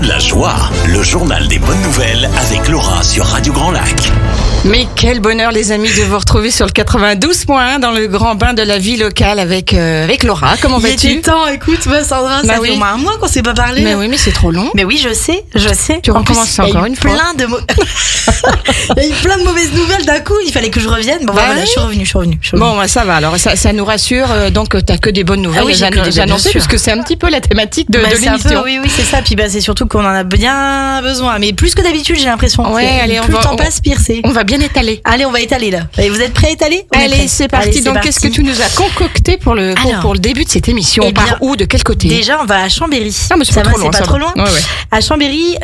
de la joie. Le journal des bonnes nouvelles avec Laura sur Radio Grand Lac. Mais quel bonheur les amis de vous retrouver sur le 92.1 dans le grand bain de la vie locale avec Laura. Comment vas-tu? Il était temps, écoute, Sandra, ça fait au moins un mois qu'on s'est pas parlé. Mais oui, mais c'est trop long. Mais oui, je sais. Tu recommences encore une fois. Il y a eu plein de mauvaises nouvelles d'un coup, il fallait que je revienne. Bon, voilà, je suis revenue. Bon, bah, ça va, alors ça nous rassure, donc t'as que des bonnes nouvelles. Ah oui, j'ai annoncé puisque c'est un petit peu la thématique de l'émission. Oui, c'est ça, puis c'est surtout qu'on en a bien besoin, mais plus que d'habitude j'ai l'impression. Ouais, allez, plus le temps passe, pire c'est. On va bien étaler. Allez, on va étaler là. Et vous êtes prêts à étaler? Allez, c'est parti. Donc qu'est-ce que tu nous as concocté pour le début de cette émission? On part où? De quel côté? Déjà, on va à Chambéry. Non, mais c'est pas trop loin. Ouais. À Chambéry,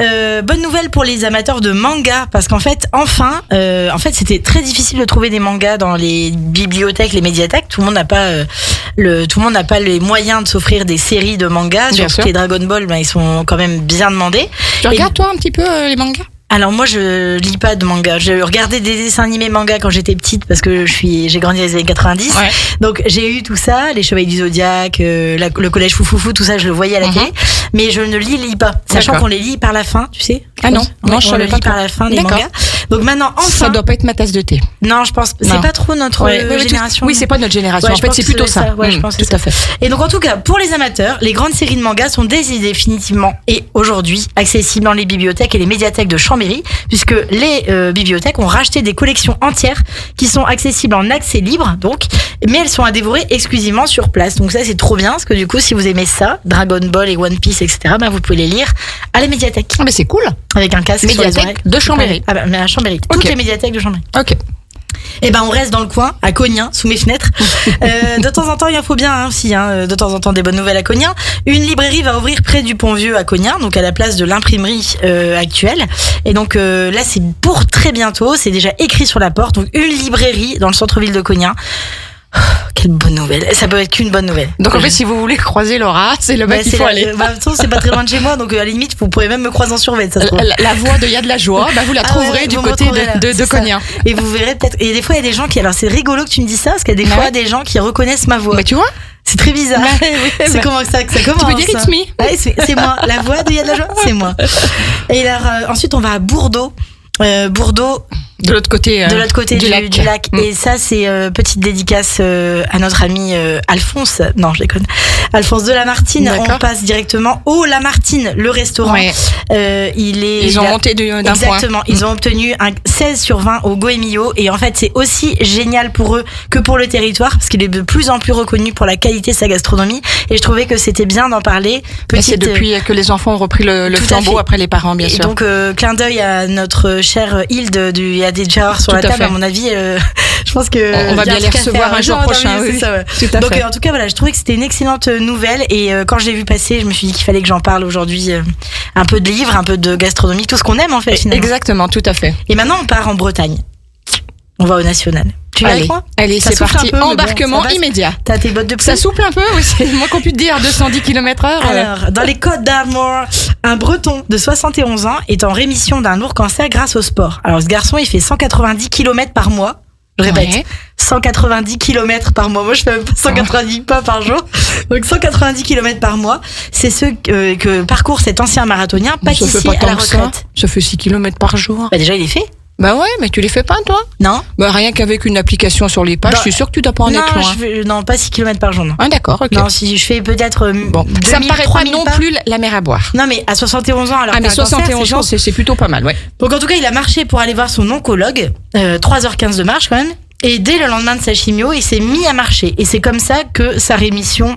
bonne nouvelle pour les amateurs de manga, parce qu'en fait, c'était très difficile de trouver des mangas dans les bibliothèques, les médiathèques. Tout le monde n'a pas les moyens de s'offrir des séries de mangas. Surtout les Dragon Ball, ils sont quand même bien demandés. Tu regardes toi un petit peu les mangas? Alors moi je lis pas de manga. Je regardais des dessins animés manga quand j'étais petite parce que j'ai grandi dans les années 90. Ouais. Donc j'ai eu tout ça, les Chevaliers du Zodiaque, le collège Foufoufou, tout ça je le voyais à la télé, mais je ne lis pas, sachant qu'on les lit par la fin, tu sais. Ah non, je le lis par la fin les mangas. Donc maintenant ça doit pas être ma tasse de thé. Non, je pense c'est pas trop notre génération. Oui, c'est pas notre génération. En fait, c'est plutôt ça. Ouais, je pense tout à fait. Et donc en tout cas, pour les amateurs, les grandes séries de mangas sont définitivement et aujourd'hui accessibles dans les bibliothèques et les médiathèques de Chambéry, puisque les bibliothèques ont racheté des collections entières qui sont accessibles en accès libre, donc, mais elles sont à dévorer exclusivement sur place. Donc ça, c'est trop bien, parce que du coup, si vous aimez ça, Dragon Ball et One Piece, etc., vous pouvez les lire à la médiathèque. Ah, mais c'est cool. Avec un casque sur les oreilles. De Chambéry. Ah, mais à Chambéry. Toutes les médiathèques de Chambéry. Ok. Et on reste dans le coin, à Cognin, sous mes fenêtres. De temps en temps, il en faut bien aussi, de temps en temps des bonnes nouvelles à Cognin. Une librairie va ouvrir près du Pont-Vieux à Cognin, donc à la place de l'imprimerie actuelle. Et donc là, c'est pour très bientôt, c'est déjà écrit sur la porte. Donc une librairie dans le centre-ville de Cognin. Oh, quelle bonne nouvelle. Ça peut être qu'une bonne nouvelle. Donc en fait, si vous voulez croiser Laura, c'est le bas qu'il faut aller. De toute façon, c'est pas très loin de chez moi, donc à la limite, vous pourrez même me croiser en survêt. La voix de Y'a de la joie, vous la trouverez du côté de Cognin. Et vous verrez peut-être. Et des fois, il y a des gens qui. Alors c'est rigolo que tu me dis ça, parce qu'il y a des fois des gens qui reconnaissent ma voix. Mais tu vois? C'est très bizarre. C'est comment ça commence? Tu peux dire it's me? Ouais, c'est moi. La voix de Y'a de la joie, c'est moi. Et alors, ensuite, on va à Bourdeaux. De l'autre côté du lac. Et ça, c'est petite dédicace à notre ami Alphonse. Non, je déconne. Alphonse de Lamartine. On passe directement au Lamartine, le restaurant. Ouais. Ils ont monté d'un point. Exactement. Ils ont obtenu un 16 sur 20 au Goemio. Et en fait, c'est aussi génial pour eux que pour le territoire, parce qu'il est de plus en plus reconnu pour la qualité de sa gastronomie. Et je trouvais que c'était bien d'en parler. C'est depuis que les enfants ont repris le flambeau après les parents, bien sûr. Donc, clin d'œil à notre chère Hilde du a des jars sur la table, à mon avis, je pense que on va bien les recevoir un jour prochain. Oui. Donc en tout cas voilà, je trouvais que c'était une excellente nouvelle et quand je l'ai vu passer, je me suis dit qu'il fallait que j'en parle aujourd'hui, un peu de livres, un peu de gastronomie, tout ce qu'on aime en fait finalement. Exactement, tout à fait. Et maintenant on part en Bretagne. On va au national. Tu vas avec moi? Allez, c'est parti. Embarquement immédiat. T'as tes bottes de pluie? Ça souffle un peu, oui, c'est moins qu'on puisse dire, 210 km/h. Alors, dans les Côtes d'Armor, un Breton de 71 ans est en rémission d'un lourd cancer grâce au sport. Alors, ce garçon, il fait 190 km par mois. Je répète, 190 km par mois. Moi, je fais même pas 190 pas par jour. Donc, 190 km par mois. C'est ce que parcourt cet ancien marathonien, pâtissier à la retraite. Ça fait 6 km par jour. Déjà, il est fait. Bah ouais, mais tu les fais pas, toi? Non. Bah rien qu'avec une application sur les pages, je suis sûre que tu dois pas en être loin. Non, pas 6 km par jour, non. Ah d'accord, ok. Non, si je fais peut-être ça me paraît pas non plus la mer à boire. Non, mais à 71 ans, alors mais 71 ans, c'est plutôt pas mal, ouais. Donc en tout cas, il a marché pour aller voir son oncologue, 3h15 de marche quand même, et dès le lendemain de sa chimio, il s'est mis à marcher. Et c'est comme ça que sa rémission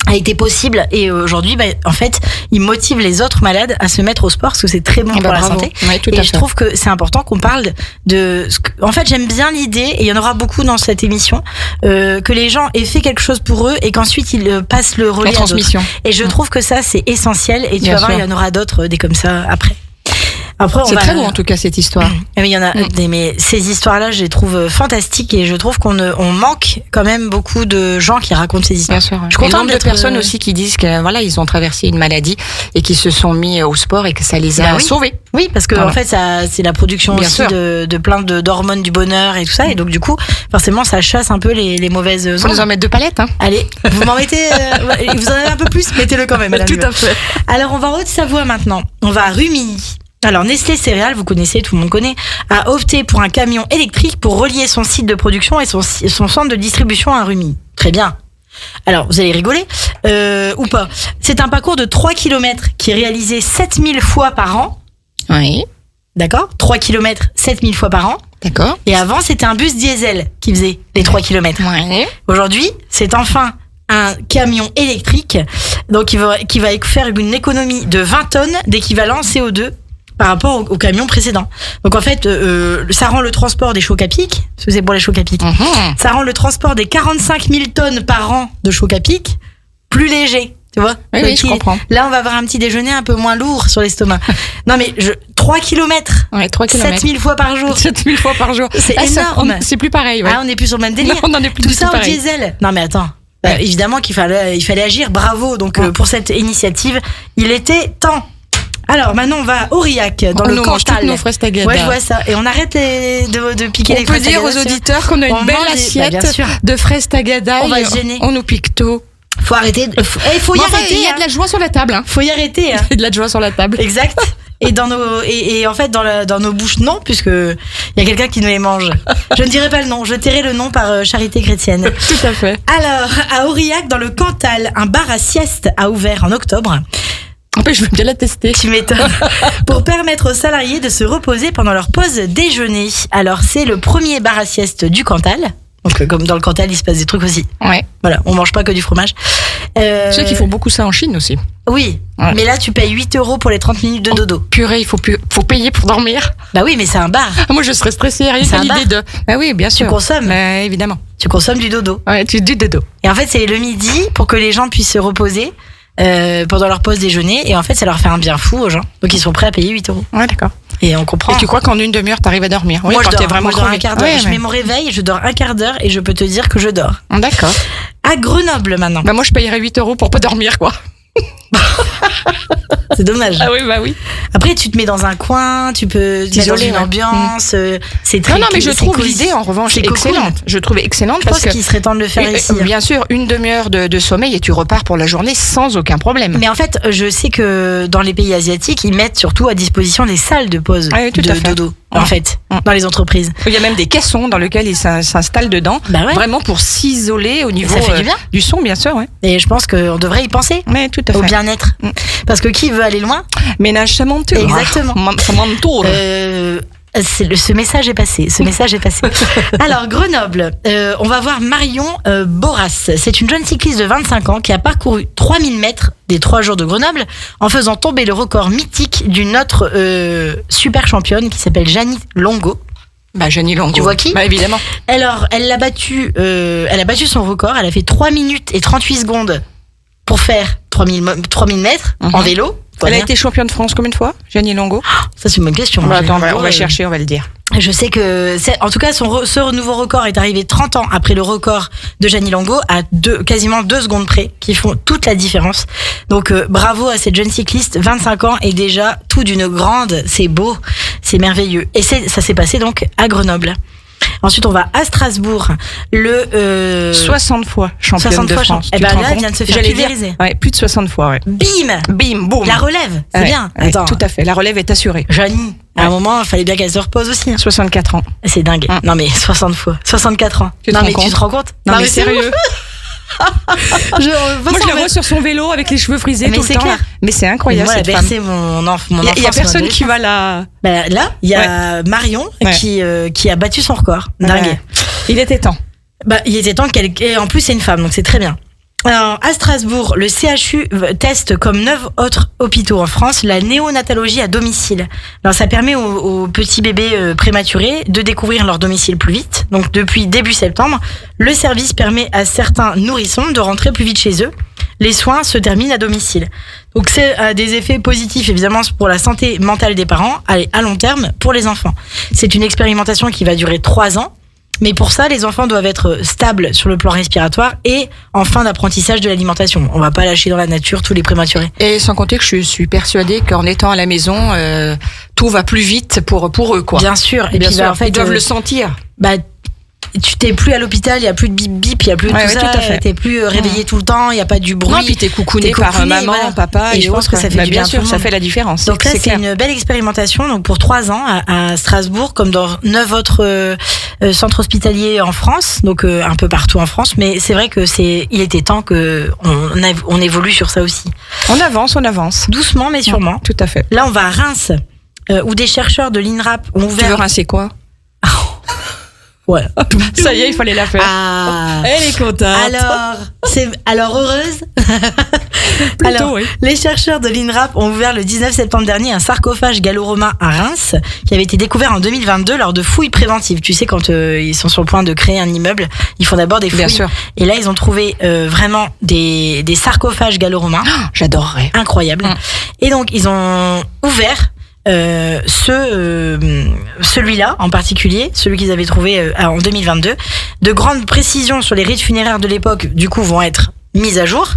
a été possible et aujourd'hui en fait il motive les autres malades à se mettre au sport parce que c'est très bon pour la santé. Ouais, et je trouve que c'est important qu'on parle de en fait j'aime bien l'idée et il y en aura beaucoup dans cette émission que les gens aient fait quelque chose pour eux et qu'ensuite ils passent le relais à d'autres. Et je trouve que ça c'est essentiel et tu vas voir il y en aura d'autres des comme ça après. Après, C'est très beau en tout cas cette histoire. Mais il y en a mais ces histoires-là, je les trouve fantastiques et je trouve on manque quand même beaucoup de gens qui racontent ces histoires. Bien sûr. Je suis Et le contente nombre de d'être, personnes aussi qui disent que voilà, ils ont traversé une maladie et qui se sont mis au sport et que ça les a Bah oui. sauvés. Oui, parce que Voilà. en fait, ça, c'est la production Bien aussi sûr. de plein d'hormones du bonheur et tout ça, et donc du coup, forcément, ça chasse un peu les mauvaises Faut nous ondes. en mettre 2 palettes, hein. Allez, vous m'en mettez, vous en avez un peu plus, mettez-le quand même, madame. Tout à fait. Alors, on va en Haute-Savoie maintenant. On va à Rumilly. Alors, Nestlé Céréales, vous connaissez, tout le monde connaît, a opté pour un camion électrique pour relier son site de production et son centre de distribution à Rumilly. Très bien. Alors, vous allez rigoler, ou pas. C'est un parcours de 3 km qui est réalisé 7000 fois par an. Oui. D'accord ? 3 km, 7000 fois par an. D'accord. Et avant, c'était un bus diesel qui faisait les 3 km. Ouais. Aujourd'hui, c'est enfin un camion électrique, donc qui va faire une économie de 20 tonnes d'équivalent CO2 par rapport au camion précédent. Donc en fait, ça rend le transport des chocs à pic, parce que c'est pour les chocs à pic, ça rend le transport des 45 000 tonnes par an de chocs à pic plus léger. Tu vois? Oui, oui, je comprends. Là, on va avoir un petit déjeuner un peu moins lourd sur l'estomac. Non, mais 3 km, Ouais, 3 km. 7000 fois par jour. 7000 fois par jour. C'est Ah, ça, énorme. c'est plus pareil, ouais. Ah, on n'est plus sur le même délire. Non, on en est plus Tout du tout ça au pareil. diesel. Non, mais attends. Bah, Ouais. évidemment qu'il fallait agir. Bravo. Donc, Ouais. pour cette initiative, il était temps. Alors, maintenant, on va à Aurillac, dans On le nous mange Cantal. toutes nos fraises tagada. Ouais, je vois ça. Et on arrête de piquer On les peut fraises dire aux tagada, auditeurs qu'on a On une belle mange des- assiette bah, bien sûr. de fraises tagada. On va et se gêner. On nous pique tout. Faut arrêter. Faut y Mais enfin, arrêter. il y a hein. de la joie sur la table. Hein. Faut y arrêter. Hein. Il y a de la joie sur la table. Exact. Et en fait dans nos bouches non, puisque il y a quelqu'un qui nous les mange. Je ne dirai pas le nom, je tairai le nom par charité chrétienne. Tout à fait. Alors à Aurillac dans le Cantal, un bar à sieste a ouvert en octobre. En fait, je veux bien la tester. Tu m'étonnes. Pour permettre aux salariés de se reposer pendant leur pause déjeuner. Alors c'est le premier bar à sieste du Cantal. Donc comme dans le Cantal, il se passe des trucs aussi. Ouais. Voilà, on mange pas que du fromage. Tu sais qu'ils font beaucoup ça en Chine aussi. Oui, Ouais. mais là tu payes 8 € pour les 30 minutes de dodo. Purée, il faut payer pour dormir. Bah oui, mais c'est un bar. Ah, moi, je serais stressée. Rien C'est qu'à un l'idée de. Ah oui, bien sûr. consommes. Mais évidemment. Tu consommes du dodo. Ouais, tu du dodo. Et en fait, c'est le midi pour que les gens puissent se reposer pendant leur pause déjeuner. Et en fait, ça leur fait un bien fou aux gens. Donc, ils sont prêts à payer 8 €. Ouais, d'accord. Et on comprend. Et tu crois qu'en une demi-heure, t'arrives à dormir? Oui, moi, quand je t'es dors, vraiment moi, je dors un crevé. quart d'heure. Ouais, Je mais- mets mon réveil, je dors un quart d'heure et je peux te dire que je dors. D'accord. À Grenoble maintenant. Bah, moi, je payerais 8 € pour pas dormir, quoi. C'est dommage. Ah oui, bah oui. Après, tu te mets dans un coin, tu peux te mettre dans T'isoler, une ouais. ambiance. C'est très Non, mais je c'est trouve cosy. l'idée, en revanche, C'est cocoon. excellente. Je trouve excellente Je pense parce que. qu'il serait temps de le faire ici. Bien sûr, une demi-heure de sommeil et tu repars pour la journée sans aucun problème. Mais en fait, je sais que dans les pays asiatiques, ils mettent surtout à disposition des salles de pause Ouais, tout de à fait. dodo, en Ouais. fait, Ouais. dans les entreprises. Il y a même des caissons dans lesquels ils s'installent dedans, Bah ouais. vraiment pour s'isoler au niveau Ça fait du bien. du son, bien sûr, ouais. Et je pense qu'on devrait y penser. Mais tout à Au fait. bien-être. Mm. Parce que qui veut aller loin Ménage ça m'entoure. Exactement. Ça m'entoure. Ce message est passé. Ce message est passé. Alors, Grenoble, on va voir Marion Boras. C'est une jeune cycliste de 25 ans qui a parcouru 3000 mètres des 3 jours de Grenoble en faisant tomber le record mythique d'une autre super championne qui s'appelle Jeannie Longo. Bah, Jeannie Longo. Tu vois qui Bah, évidemment. Alors, elle a battu son record. Elle a fait 3 minutes et 38 secondes pour faire 3000 mètres en Mhm. vélo. Elle a été championne de France combien de fois, Jeannie Longo? Ça, c'est une bonne question. Bah, attends, Jeannie on Longo, va chercher, on va le dire. Je sais que, en tout cas, ce nouveau record est arrivé 30 ans après le record de Jeannie Longo, à quasiment 2 secondes près, qui font toute la différence. Donc, bravo à cette jeune cycliste, 25 ans, et déjà tout d'une grande, c'est beau, c'est merveilleux. Et ça s'est passé donc à Grenoble. Ensuite, on va à Strasbourg, 60 fois championne 60 de fois France. Eh Tu ben te rends là, elle compte? vient de se faire J'allais dire, pulvériser. ouais, plus de 60 fois, ouais. Bim! Bim, boum. La relève, c'est Ouais, bien. ouais, Attends, tout à fait. La relève est assurée. Jeannie, à un moment, il fallait bien qu'elle se repose aussi. hein. 64 ans. C'est dingue. Hum. Non mais 60 fois, 64 ans. Tu te non rends mais compte tu te rends compte? Non, mais c'est sérieux. Moi, je la vois vois sur son vélo avec les cheveux frisés Mais tout le c'est temps. clair. là. Mais c'est incroyable, Moi, elle a cette femme. bercé mon enfance. Il y a personne qui va la. Bah, là, il y a Marion Ouais. qui a battu son record. Dingue. Ouais. Il était temps. Bah, il était temps qu'elle. Et en plus, c'est une femme, donc c'est très bien. Alors, à Strasbourg, le CHU teste comme 9 autres hôpitaux en France la néonatologie à domicile. Alors, ça permet aux petits bébés prématurés de découvrir leur domicile plus vite. Donc, depuis début septembre, le service permet à certains nourrissons de rentrer plus vite chez eux. Les soins se terminent à domicile. Donc c'est des effets positifs évidemment pour la santé mentale des parents, à long terme pour les enfants. C'est une expérimentation qui va durer 3 ans. Mais pour ça, les enfants doivent être stables sur le plan respiratoire et en fin d'apprentissage de l'alimentation. On va pas lâcher dans la nature tous les prématurés. Et sans compter que je suis persuadée qu'en étant à la maison, tout va plus vite pour eux, quoi. Bien sûr. Et bien puis, sûr, en fait, ils doivent le sentir. Tu t'es plus à l'hôpital, il y a plus de bip bip, il y a plus de tout ça, tout à fait. t'es plus réveillé tout le temps, il y a pas du bruit. Non, puis t'es coucouné par maman, papa, et je pense que ça fait du bien bien sûr, tout le ça monde. fait la différence. Donc là, c'est clair. une belle expérimentation. Donc pour 3 ans à Strasbourg, comme dans 9 autres centres hospitaliers en France, donc un peu partout en France. Mais c'est vrai que il était temps que on évolue sur ça aussi. On avance. Doucement mais sûrement. Tout à fait. Là, on va à Reims, où des chercheurs de l'INRAP ont ouvert. Tu veux rincer quoi? Ouais. Ça y est, il fallait la faire. Ah. Elle est contente. Alors heureuse. Plutôt, oui. Les chercheurs de l'INRAP ont ouvert le 19 septembre dernier un sarcophage gallo-romain à Reims qui avait été découvert en 2022 lors de fouilles préventives. Tu sais, quand ils sont sur le point de créer un immeuble, ils font d'abord des fouilles. Bien sûr. Et là, ils ont trouvé vraiment des sarcophages gallo-romains. Oh, j'adorerais. Incroyables. Et donc, ils ont ouvert celui-là en particulier, celui qu'ils avaient trouvé en 2022. De grandes précisions sur les rites funéraires de l'époque, du coup, vont être mises à jour.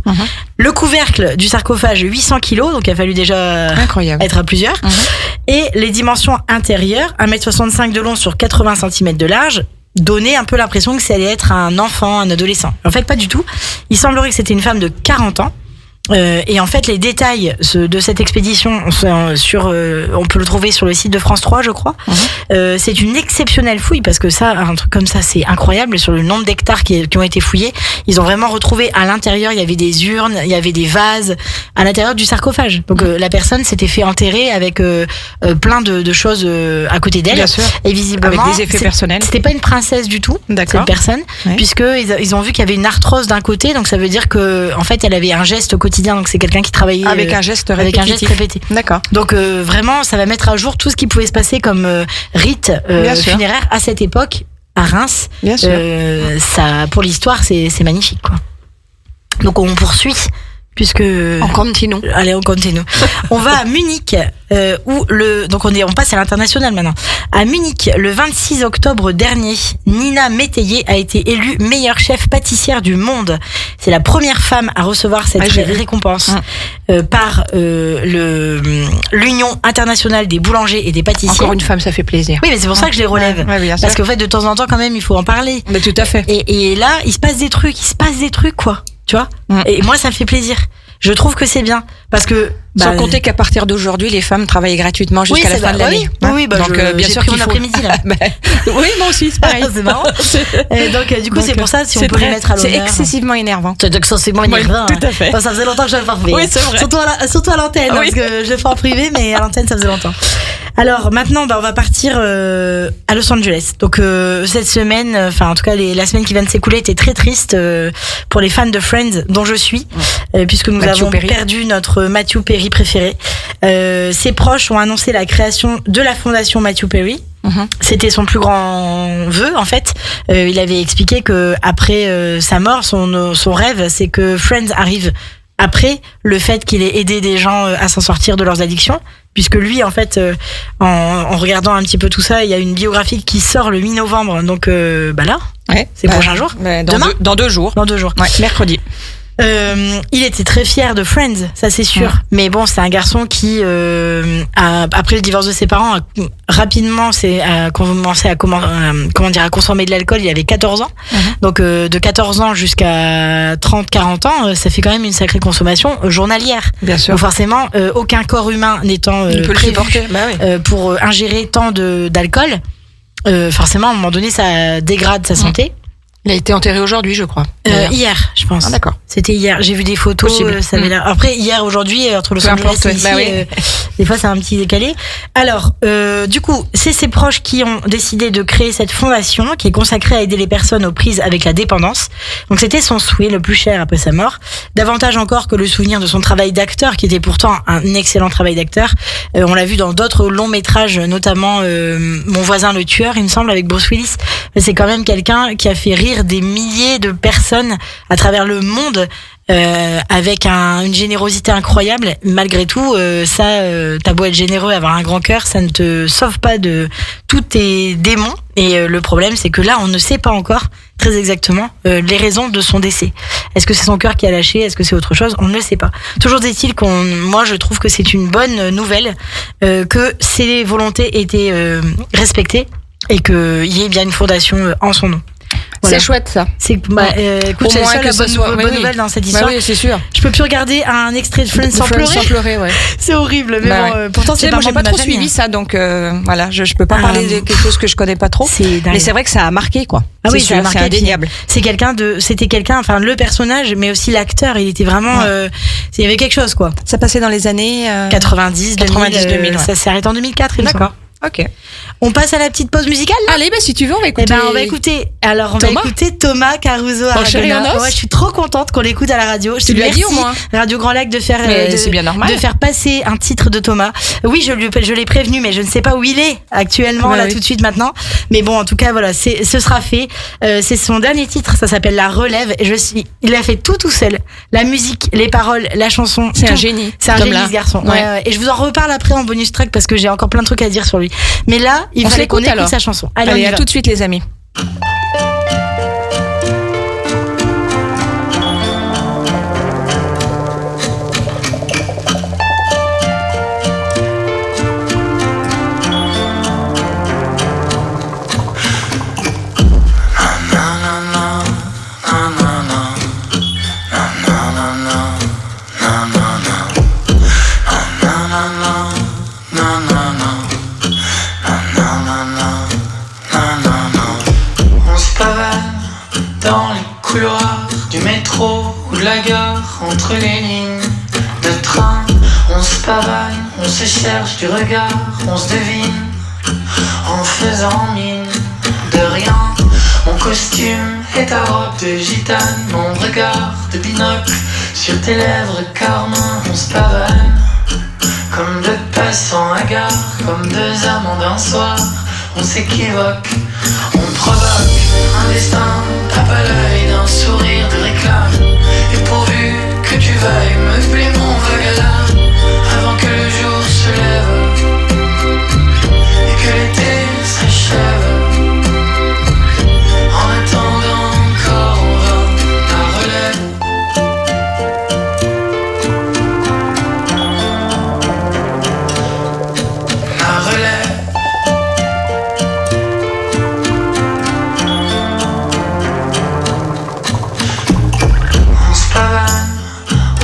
Le couvercle du sarcophage, 800 kilos, donc il a fallu déjà Incroyable. être à plusieurs. Et les dimensions intérieures, 1m65 de long sur 80 cm de large, donnaient un peu l'impression que ça allait être un enfant, un adolescent. En fait, pas du tout. Il semblerait que c'était une femme de 40 ans. Et en fait, les détails de cette expédition on peut le trouver sur le site de France 3, je crois. C'est une exceptionnelle fouille parce que ça, un truc comme ça, c'est incroyable sur le nombre d'hectares qui ont été fouillés. Ils ont vraiment retrouvé à l'intérieur, il y avait des urnes, il y avait des vases à l'intérieur du sarcophage. Donc la personne s'était fait enterrer avec plein de choses à côté d'elle. Bien sûr. Et visiblement, avec des effets personnels. C'était pas une princesse du tout, D'accord. cette personne, Oui. puisque ils ont vu qu'il y avait une arthrose d'un côté, donc ça veut dire que en fait, elle avait un geste au quotidien. Donc c'est quelqu'un qui travaillait Avec un geste avec répétitif. un geste répété. D'accord. Donc vraiment, ça va mettre à jour tout ce qui pouvait se passer comme rite Bien sûr. funéraire à cette époque à Reims. Bien sûr. Ça, pour l'histoire, c'est magnifique, quoi. Donc on poursuit. Puisque On continue. allez, on continue. On va à Munich donc on passe à l'international maintenant. À Munich, le 26 octobre dernier, Nina Métayer a été élue meilleure chef pâtissière du monde. C'est la première femme à recevoir cette récompense par l'Union internationale des boulangers et des pâtissiers. Encore une femme, ça fait plaisir. Oui, mais c'est pour ça que je les relève. Ouais, bien sûr. Parce qu'en fait, de temps en temps, quand même, il faut en parler. Mais tout à fait. Et là, il se passe des trucs, quoi. Tu vois? Et moi, ça me fait plaisir. Je trouve que c'est bien. Parce que. Sans compter qu'à partir d'aujourd'hui, les femmes travaillent gratuitement jusqu'à la fin de l'année. Oui, donc bien sûr qu'il faut. L'après-midi là. Oui, moi aussi, c'est pareil. C'est marrant. Et donc, du coup, c'est pour ça, si on peut les mettre à l'honneur. C'est excessivement énervant. C'est excessivement énervant. Tout à fait. Ça faisait longtemps que je l'avais pas fait. Oui, c'est vrai. Surtout à l'antenne, Oui. parce que je l'ai fait en privé, mais à l'antenne, ça faisait longtemps. Alors, maintenant, on va partir à Los Angeles. Donc, cette semaine, enfin, en tout cas, la semaine qui vient de s'écouler était très triste pour les fans de Friends, dont je suis, puisque nous avons perdu notre Matthew Perry préféré. Ses proches ont annoncé la création de la fondation Matthew Perry. C'était son plus grand vœu, en fait. Il avait expliqué que après sa mort, son rêve, c'est que Friends arrive après le fait qu'il ait aidé des gens à s'en sortir de leurs addictions, puisque lui, en fait, en regardant un petit peu tout ça, il y a une biographie qui sort le mi-novembre, donc là, c'est prochain jour. Demain, dans 2 jours. Dans 2 jours. Ouais, mercredi. Il était très fier de Friends, ça c'est sûr. Mais bon, c'est un garçon qui, après le divorce de ses parents, rapidement a commencé à consommer de l'alcool. Il avait 14 ans. Donc de 14 ans jusqu'à 30-40 ans, ça fait quand même une sacrée consommation journalière. Bien sûr. Donc forcément, aucun corps humain n'étant ne peut le supporter. Pour ingérer tant d'alcool, forcément à un moment donné, ça dégrade sa santé. Il a été enterré aujourd'hui, je crois. Hier, je pense. Ah, d'accord. C'était hier. J'ai vu des photos. Ça avait l'air. Après, hier, aujourd'hui, entre Los Angeles et ici, des fois, c'est un petit décalé. Alors, du coup, c'est ses proches qui ont décidé de créer cette fondation qui est consacrée à aider les personnes aux prises avec la dépendance. Donc, c'était son souhait le plus cher après sa mort. Davantage encore que le souvenir de son travail d'acteur, qui était pourtant un excellent travail d'acteur. On l'a vu dans d'autres longs métrages, notamment Mon voisin le tueur, il me semble, avec Bruce Willis. C'est quand même quelqu'un qui a fait rire des milliers de personnes à travers le monde avec une générosité incroyable. Malgré tout, t'as beau être généreux, avoir un grand cœur, ça ne te sauve pas de tous tes démons. Et le problème, c'est que là, on ne sait pas encore très exactement les raisons de son décès. Est-ce que c'est son cœur qui a lâché? Est-ce que c'est autre chose? On ne le sait pas. Toujours est-il moi, je trouve que c'est une bonne nouvelle que ses volontés étaient respectées et qu'il y ait bien une fondation en son nom. Voilà. C'est chouette ça. Écoute, c'est ça la bonne nouvelle dans cette histoire. Oui, c'est sûr. Je peux plus regarder un extrait de Friends sans pleurer. Ouais. C'est horrible, mais pourtant c'est moi j'ai pas trop suivi ça, donc voilà, je peux pas parler de quelque chose que je connais pas trop. Mais c'est vrai que ça a marqué quoi. Ah oui, c'est indéniable. C'était quelqu'un, enfin le personnage, mais aussi l'acteur, il était vraiment, il y avait quelque chose quoi. Ça passait dans les années 90, 2000. Ça s'est arrêté en 2004, il me semble. D'accord. Ok. On passe à la petite pause musicale. Allez, si tu veux, on va écouter. On va écouter. Alors, on va écouter Thomas Caruso Aragona. Ouais, je suis trop contente qu'on l'écoute à la radio. Tu lui as dit au moins. Radio Grand Lac de faire, c'est bien normal. de faire passer un titre de Thomas. Oui, je l'ai prévenu, mais je ne sais pas où il est actuellement, tout de suite maintenant. Mais bon, en tout cas, voilà, ce sera fait. C'est son dernier titre. Ça s'appelle La Relève. Il a fait tout seul. La musique, les paroles, la chanson. C'est un génie. C'est un génie, ce garçon. Ouais. Et je vous en reparle après en bonus track parce que j'ai encore plein de trucs à dire sur lui. Mais là, il fallait qu'on écoute sa chanson. Allez, à tout de suite les amis. La gare, entre les lignes de train, on se pavagne, on se cherche du regard, on se devine en faisant mine de rien. Mon costume et ta robe de gitane, mon regard de binocle sur tes lèvres carmin, on se pavagne comme deux passants à gare, comme deux amants d'un soir, on s'équivoque, on provoque un destin, tape à l'œil d'un sourire de réclame. Et pourvu que tu veuilles meubler mon vagala avant que le jour se lève et que l'été s'achève. En attendant encore, on va la relève. La relève.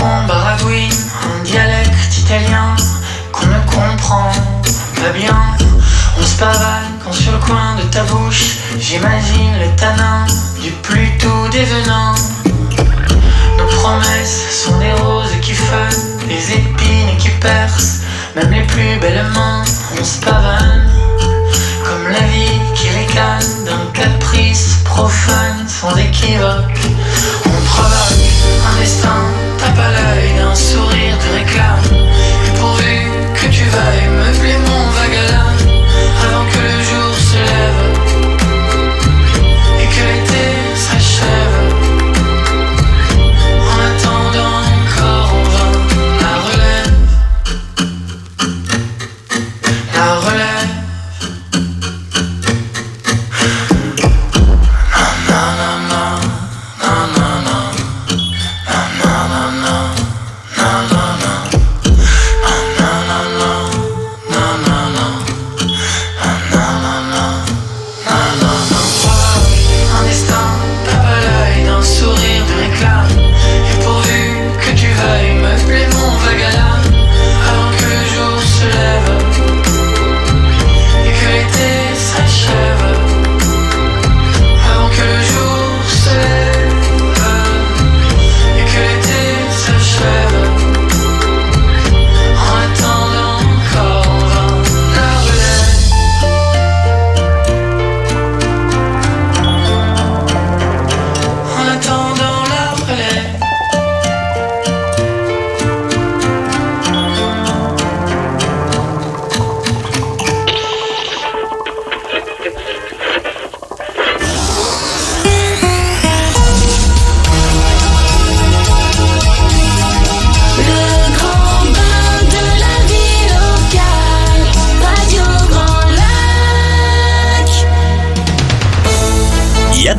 On baragouine un dialecte italien qu'on ne comprend pas bien. On se pavane quand sur le coin de ta bouche j'imagine le tanin du plus doux des venins. Nos promesses sont des roses qui fauvent, des épines qui percent, même les plus belles mains. On se pavane comme la vie qui ricane d'un caprice profane sans équivoque. On provoque un destin, tape à l'œil d'un sourire de réclame. Et pourvu que tu veuilles meubler mon vagala avant que le jour se lève et que l'été s'achève. En attendant encore, on va la relève. La relève.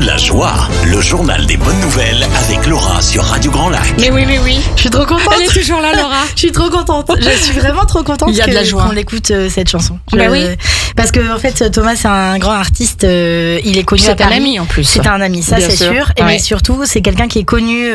de la joie. Le journal des bonnes nouvelles avec Laura sur Radio Grand Lac. Mais oui. Je suis trop contente. Elle est toujours là, Laura. Je suis trop contente. Je suis vraiment trop contente. Il y a de la joie. Qu'on écoute cette chanson. Bah oui. Parce que en fait, Thomas, c'est un grand artiste. Il est connu à C'est un Paris. ami en plus. C'est un ami, ça Bien c'est sûr. Et Ouais. mais surtout, c'est quelqu'un qui est connu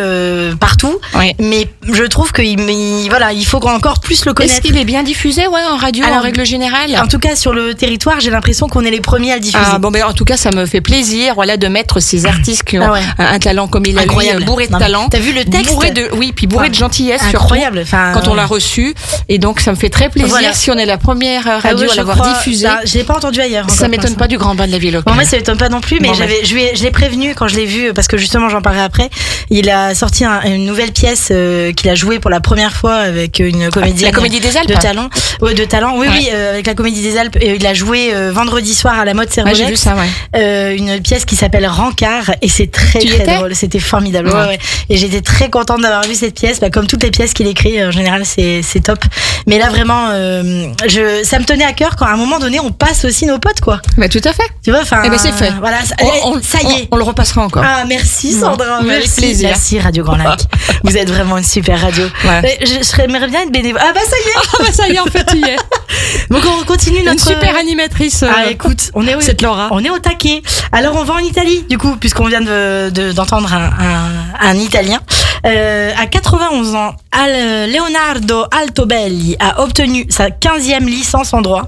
partout. Ouais. Mais je trouve il faut encore plus le Est-ce connaître. qu'il est bien diffusé, en radio, Alors, en règle générale? En tout cas, sur le territoire, j'ai l'impression qu'on est les premiers à le diffuser. Ah bon, en tout cas, ça me fait plaisir, de mettre ces artistes qui ont Ah ouais. un talent comme il a, Incroyable. lui, bourré de Non, mais talent. t'as vu le texte? Puis bourré de gentillesse, Incroyable. Enfin, surtout, quand on l'a reçu. Et donc, ça me fait très plaisir Voilà. si on est la première radio ouais, à je l'avoir crois, diffusé. je l'ai pas entendu ailleurs. Ça encore m'étonne pour l'instant. pas du grand bain de la ville locale. Bon, moi, ça m'étonne pas non plus, mais Bon, je l'ai prévenu quand je l'ai vu, parce que justement, j'en parlerai après. Il a sorti une nouvelle pièce qu'il a jouée pour la première fois avec une comédienne. La Comédie des Alpes. De talent. Ouais, de talent. Oui, Ouais. oui, avec la Comédie des Alpes. Il a joué vendredi soir à la mode Ouais, Servolex. j'ai vu ça, ouais. Une pièce qui s'appelle Rancard, et c'est très Tu y très étais drôle. C'était formidable. Ouais. Ouais. Et j'étais très contente d'avoir vu cette pièce. Comme toutes les pièces qu'il écrit, en général, c'est top. Mais là, vraiment, ça me tenait à cœur quand à un moment donné, on passe aussi nos potes, quoi. Bah, tout à fait. Tu vois, enfin. Eh ben, c'est fait. Voilà, ça y est. On le repassera encore. Ah, merci Sandra, Ouais, avec merci. plaisir. Merci Radio Grand Lac. Vous êtes vraiment une super radio. Ouais. J'aimerais bien être bénévole. Ah bah ça y est. Ah bah ça y est, en fait, tu y es. Donc on continue Une notre super animatrice. Ah écoute, on est cette Laura. On est au taquet. Alors on va en Italie du coup, puisqu'on vient d'entendre un Italien. À 91 ans, Leonardo Altobelli a obtenu sa 15e licence en droit.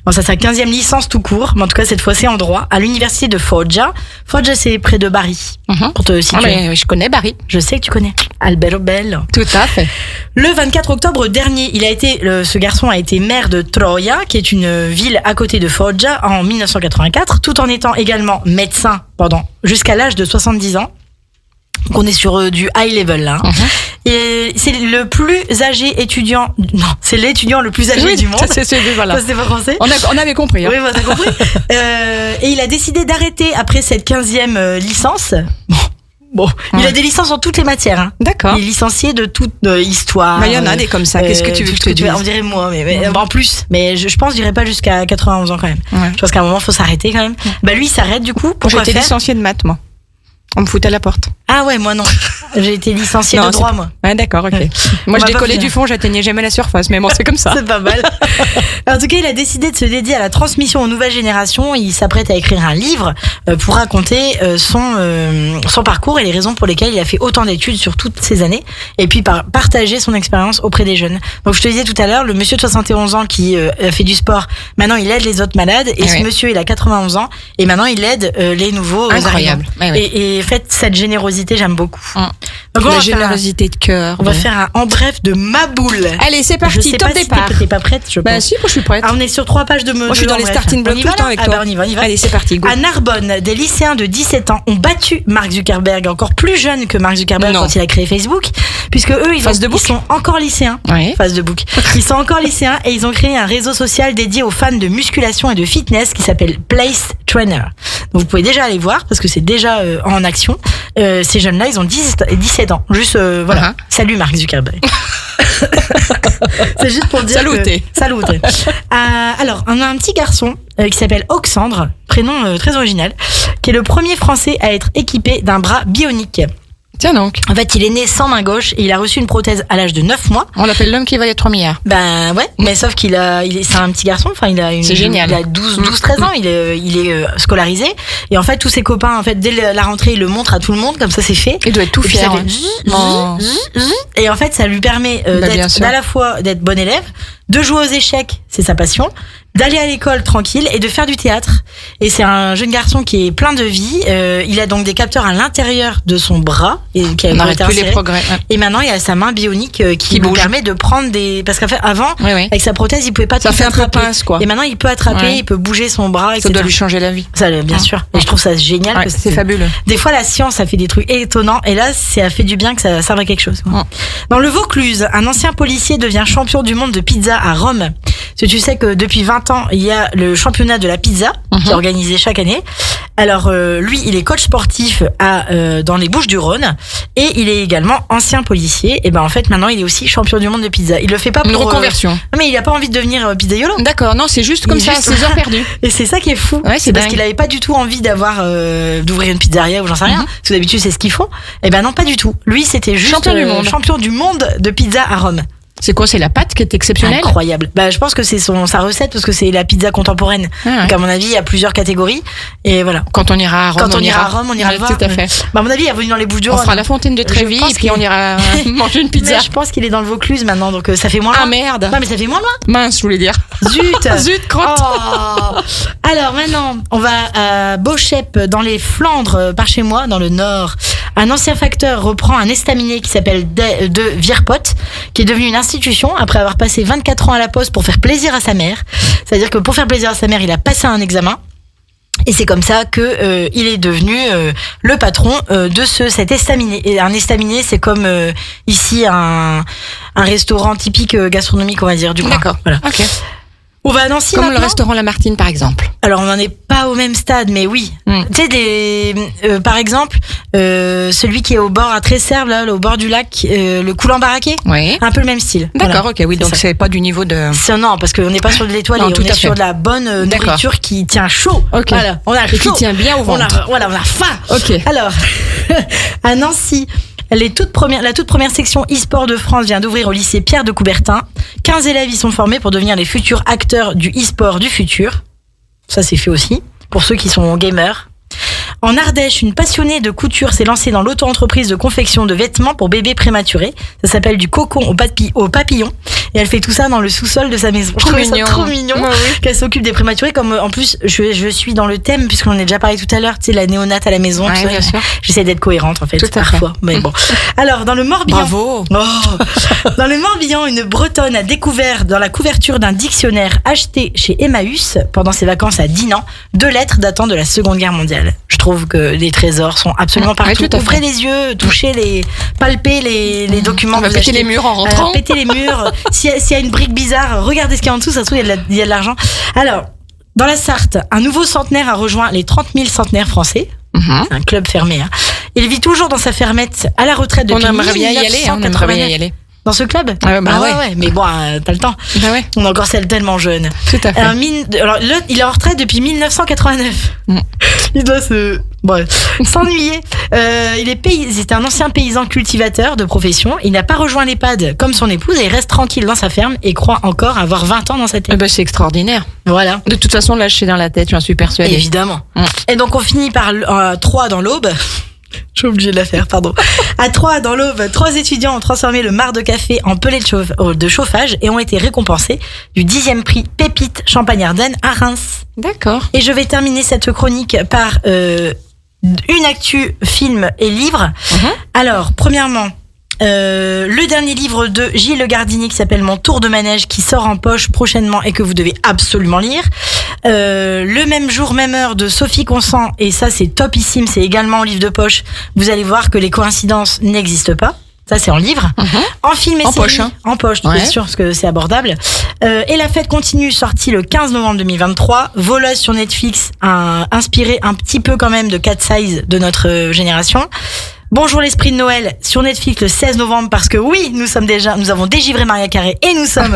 Bon, ça, sa 15e licence tout court, mais en tout cas cette fois c'est en droit, à l'université de Foggia. Foggia, c'est près de Bari, pour te situer. Mais je connais Barry. Je sais que tu connais. Albero Bello. Tout à fait. Le 24 octobre dernier, ce garçon a été maire de Troia, qui est une ville à côté de Foggia, en 1984, tout en étant également médecin jusqu'à l'âge de 70 ans. Donc on est sur du high level là. Et c'est le plus âgé étudiant. Non, c'est l'étudiant le plus âgé du monde. Voilà. Ça, c'est pas français. On avait compris. Hein. Oui, t'as compris. Et il a décidé d'arrêter après cette 15e licence. Bon, il a des licences en toutes les matières. Hein. D'accord. Il est licencié de toute histoire. Il y en a des comme ça. Qu'est-ce que tu veux que je te dise? On dirait moi, mais en plus. Mais je pense que j'irai pas jusqu'à 91 ans quand même. Ouais. Je pense qu'à un moment, faut s'arrêter quand même. Bah lui, il s'arrête du coup. J'ai Pourquoi été faire licenciée de maths, moi. On me foutait à la porte. Ah ouais, moi non. J'ai été licenciée de droit, moi. Ah d'accord, ok. Moi, je décollais du fond, j'atteignais jamais la surface, mais bon, c'est comme ça. C'est pas mal. En tout cas, il a décidé de se dédier à la transmission aux nouvelles générations. Il s'apprête à écrire un livre pour raconter son parcours et les raisons pour lesquelles il a fait autant d'études sur toutes ces années, et puis partager son expérience auprès des jeunes. Donc, je te disais tout à l'heure, le monsieur de 71 ans qui a fait du sport, maintenant il aide les autres malades, et ce monsieur, il a 91 ans, et maintenant il aide les nouveaux Incroyable. arrivants. Et en fait, cette générosité, j'aime beaucoup. Donc, La générosité de cœur. On va faire un en bref de Maboule. Allez, c'est Je parti, sais top pas si départ. t'es pas prête, je pense. Bah si, moi je suis prête. Ah, on est sur 3 pages de Moi je suis dans les starting blocks tout le temps avec toi. Bah, on y va. Allez, c'est parti, go. À Narbonne, des lycéens de 17 ans ont battu Mark Zuckerberg, encore plus jeune que Mark Zuckerberg quand il a créé Facebook, puisque eux, ils sont encore lycéens. Ouais. Face de book. Ils sont encore lycéens et ils ont créé un réseau social dédié aux fans de musculation et de fitness qui s'appelle Place Trainer. Donc vous pouvez déjà aller voir parce que c'est déjà en action. Ces jeunes-là, ils ont 17 ans. Juste, voilà. Salut Mark Zuckerberg. C'est juste pour dire Saluté. Saluté. Alors, on a un petit garçon qui s'appelle Oxandre, prénom très original, qui est le premier Français à être équipé d'un bras bionique. Tiens donc. En fait, il est né sans main gauche et il a reçu une prothèse à l'âge de 9 mois. On l'appelle l'homme qui va y être 3 milliards. Ben ouais, mais sauf qu'il c'est un petit garçon, enfin c'est génial. Il a 12-13 ans, il est scolarisé, et en fait tous ses copains, en fait dès la rentrée, il le montre à tout le monde, comme ça c'est fait. Il doit être tout Et puis, fier. ça fait et en fait ça lui permet à la fois d'être bon élève, de jouer aux échecs, c'est sa passion, d'aller à l'école tranquille et de faire du théâtre. Et c'est un jeune garçon qui est plein de vie. Il a donc des capteurs à l'intérieur de son bras et qui a n'arrête plus les progrès. Ouais. Et maintenant il a sa main bionique qui lui permet de prendre des. Parce qu'en fait avant avec sa prothèse il pouvait pas. Ça fait un peu pince quoi. Et maintenant il peut attraper, il peut bouger son bras. Ça doit lui changer la vie. Ça bien sûr. Et je trouve ça génial. Parce que c'est fabuleux. Des fois la science ça fait des trucs étonnants et là ça fait du bien que ça serve à quelque chose. Dans le Vaucluse, un ancien policier devient champion du monde de pizza à Rome. Parce que tu sais que depuis 20 printemps, il y a le championnat de la pizza qui est organisé chaque année. Alors lui, il est coach sportif dans les Bouches-du-Rhône et il est également ancien policier. Et ben en fait maintenant il est aussi champion du monde de pizza. Il le fait pas pour une reconversion. Non mais il a pas envie de devenir pizzaiolo. D'accord, non, c'est juste comme ça, juste... 6 heures perdues. Et c'est ça qui est fou. Ouais, c'est parce qu'il avait pas du tout envie d'ouvrir une pizzeria ou j'en sais rien. Parce que d'habitude c'est ce qu'ils font. Et ben non, pas du tout. Lui c'était juste champion du monde de pizza à Rome. C'est quoi, c'est la pâte qui est exceptionnelle? Incroyable. Bah, je pense que c'est sa recette parce que c'est la pizza contemporaine. Donc, à mon avis, il y a plusieurs catégories. Et voilà. Quand on ira à Rome, on ira le voir. Tout à fait. Bah, à mon avis, il est venu dans les Bouches-du-Rhône. On fera la fontaine de Trévis et puis on ira manger une pizza. Mais je pense qu'il est dans le Vaucluse maintenant, donc ça fait moins loin. Ah merde. Non, mais ça fait moins loin. Mince, je voulais dire. Zut. Zut, crotte. Oh. Alors maintenant, on va à Beauchep, dans les Flandres, par chez moi, dans le Nord. Un ancien facteur reprend un estaminet qui s'appelle de Vierpot, qui est devenu une institution après avoir passé 24 ans à la poste pour faire plaisir à sa mère. C'est-à-dire que pour faire plaisir à sa mère, il a passé un examen. Et c'est comme ça que il est devenu le patron de cet estaminet. Et un estaminet, c'est comme ici un restaurant typique gastronomique, on va dire, du coin. D'accord. Voilà. Ok. On va à Nancy comme maintenant. le restaurant Lamartine, par exemple. Alors, on n'en est pas au même stade, mais oui. Tu sais, par exemple, celui qui est au bord, à Tresserve, là, au bord du lac, le Coulant Baraquet. Oui. Un peu le même style. D'accord, voilà. ok, oui, donc c'est pas du niveau de... Non, parce qu'on n'est pas sur de l'étoile, on est sur de la bonne nourriture qui tient chaud. Ok. Voilà, on a chaud. Et qui tient bien au ventre. On a faim. Ok. Alors, à Nancy, la toute première section e-sport de France vient d'ouvrir au lycée Pierre de Coubertin. 15 élèves y sont formés pour devenir les futurs acteurs du e-sport du futur. Ça, c'est fait aussi, pour ceux qui sont gamers. En Ardèche, une passionnée de couture s'est lancée dans l'auto-entreprise de confection de vêtements pour bébés prématurés. Ça s'appelle du cocon au papillon. Et elle fait tout ça dans le sous-sol de sa maison. Je trouvais ça trop mignon qu'elle s'occupe des prématurés. Comme en plus, je suis dans le thème, puisqu'on en a déjà parlé tout à l'heure, tu sais, la néonate à la maison. Ouais, bien sûr. J'essaie d'être cohérente, en fait, tout parfois. Mais bon. Alors, dans le Morbihan. Bravo. Dans le Morbihan, une Bretonne a découvert dans la couverture d'un dictionnaire acheté chez Emmaüs pendant ses vacances à Dinan 2 lettres datant de la Seconde Guerre mondiale. Je trouve que les trésors sont absolument partout. Ouais, ouvrez les yeux, palpez les documents. On va péter les murs en rentrant. Péter les murs. S'il y a une brique bizarre, regardez ce qu'il y a en dessous, ça se trouve, il y a de l'argent. Alors, dans la Sarthe, un nouveau centenaire a rejoint les 30 000 centenaires français. C'est un club fermé. Hein. Il vit toujours dans sa fermette à la retraite depuis 1989. On aimerait bien y aller. Dans ce club? Ouais. Mais bon, t'as le temps. Bah ouais. On est encore tellement jeune. Tout à fait. Alors, il est en retraite depuis 1989. Il doit s'ennuyer. C'était un ancien paysan cultivateur de profession. Il n'a pas rejoint l'EHPAD comme son épouse et il reste tranquille dans sa ferme et croit encore avoir 20 ans dans sa tête. C'est extraordinaire. Voilà. De toute façon, là, je suis dans la tête, j'en suis persuadée. Évidemment. Et donc, on finit par Troyes dans l'Aube. Je suis obligée de la faire, pardon. À Troyes, dans l'Aube, 3 étudiants ont transformé le marc de café en pellet de chauffage et ont été récompensés du 10e prix Pépite Champagne-Ardenne à Reims. D'accord. Et je vais terminer cette chronique par une actu film et livre. Alors, premièrement, le dernier livre de Gilles Le Gardinier qui s'appelle Mon tour de manège, qui sort en poche prochainement et que vous devez absolument lire. Le même jour, même heure de Sophie Consent, et ça c'est topissime, c'est également en livre de poche. Vous allez voir que les coïncidences n'existent pas. Ça, c'est en livre. En film et série. Poche, hein. En poche, bien sûr, parce que c'est abordable. Et la fête continue, sortie le 15 novembre 2023. Voleuse sur Netflix, inspirée un petit peu quand même de Cat Size de notre génération. Bonjour l'esprit de Noël sur Netflix le 16 novembre parce que oui, nous avons dégivré Maria Carré et nous sommes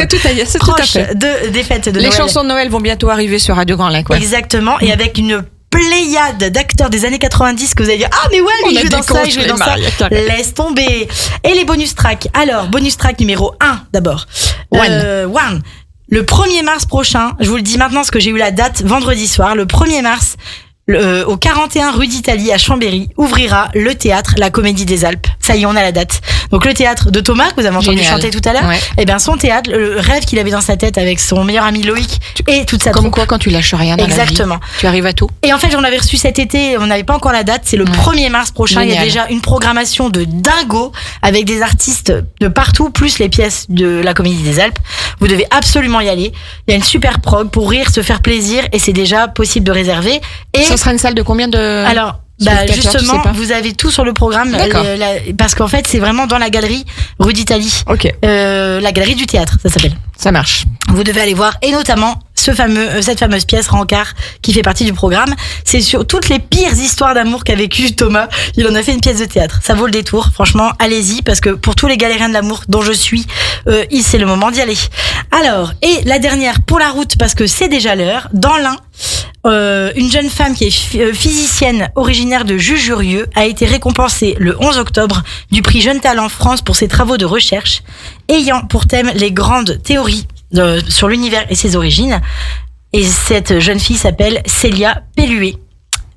proches des fêtes de Noël. Les chansons de Noël vont bientôt arriver sur Radio Grand Lac. Ouais. Exactement, et avec une pléiade d'acteurs des années 90 que vous allez dire ah mais ouais, lui, je vais dans ça, je vais dans ça. Laisse tomber. Et les bonus tracks. Alors, bonus track numéro 1 d'abord. One. Le 1er mars prochain, je vous le dis maintenant parce que j'ai eu la date vendredi soir, le 1er mars, au 41 rue d'Italie à Chambéry, ouvrira le théâtre La Comédie des Alpes. Ça y est, on a la date. Donc le théâtre de Thomas, que vous avez entendu chanter tout à l'heure, eh bien son théâtre, le rêve qu'il avait dans sa tête avec son meilleur ami Loïc et toute sa troupe. Comme quoi, quand tu lâches rien dans la vie, tu arrives à tout. Et en fait, j'en avais reçu cet été, on n'avait pas encore la date, c'est le 1er mars prochain. Génial. Il y a déjà une programmation de dingo avec des artistes de partout, plus les pièces de La Comédie des Alpes. Vous devez absolument y aller. Il y a une super prog pour rire, se faire plaisir, et c'est déjà possible de réserver. Et ça sera une salle de combien de... Alors, justement, vous avez tout sur le programme. Parce qu'en fait, c'est vraiment dans la galerie rue d'Italie. Ok. La galerie du théâtre, ça s'appelle. Ça marche. Vous devez aller voir, et notamment cette fameuse pièce Rancard qui fait partie du programme. C'est sur toutes les pires histoires d'amour qu'a vécu Thomas. Il en a fait une pièce de théâtre. Ça vaut le détour. Franchement, allez-y, parce que pour tous les galériens de l'amour dont je suis, c'est le moment d'y aller. Alors, et la dernière pour la route, parce que c'est déjà l'heure, dans l'Ain, une jeune femme qui est physicienne originaire de Jujurieux a été récompensée le 11 octobre du prix Jeune Talent France pour ses travaux de recherche ayant pour thème les grandes théories sur l'univers et ses origines. Et cette jeune fille s'appelle Célia Pelluet.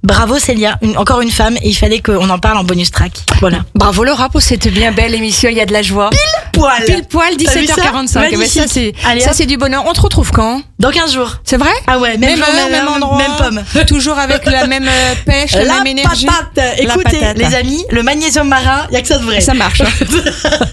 Bravo Célia, encore une femme, et il fallait qu'on en parle en bonus track. Voilà. Bravo Laura pour cette bien belle émission, il y a de la joie. Pile poil, 17h45. Eh ben, ça c'est du bonheur. On te retrouve quand? Dans 15 jours. C'est vrai? Ah ouais, même jour, même endroit, même pomme. Toujours avec la même pêche, la même énergie. Patate. Écoutez, les amis, le magnésium marin, il y a que ça de vrai. Ça marche.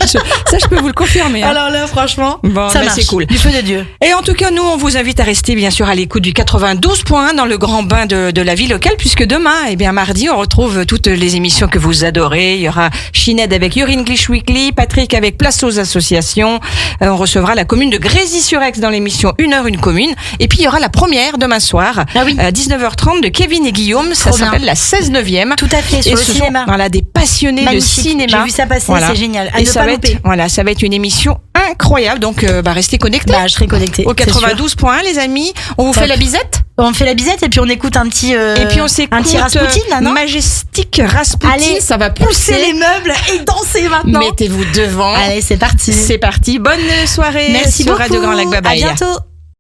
Ça, je peux vous le confirmer. Hein. Alors là, franchement, bon, ça marche. C'est cool. Du feu de Dieu. Et en tout cas, nous, on vous invite à rester bien sûr à l'écoute du 92.1 dans le grand bain de la vie locale, puisque demain, mardi, on retrouve toutes les émissions que vous adorez. Il y aura Chined avec Your English Weekly, Patrick avec Place aux associations. On recevra la commune de Grésy-sur-Aix dans l'émission 1h une commune. Et puis il y aura la première demain soir à 19h30 de Kevin et Guillaume. Ça s'appelle la 16e. Tout à fait, sur le cinéma. Voilà, des passionnés magnifique. De cinéma. J'ai vu ça passer, c'est génial. Et ça va être une émission incroyable. Donc restez connectés. Je serai connectée. Au 92.1 les amis. On vous fait la bisette. On fait la bisette et puis on écoute un petit Rasputin là, non? Majestic Rasputin. Allez, ça va pousser les meubles et danser maintenant. Mettez-vous devant. Allez, c'est parti. Bonne soirée. Merci sur beaucoup. Radio Grand Lac. Bye bye. À bientôt.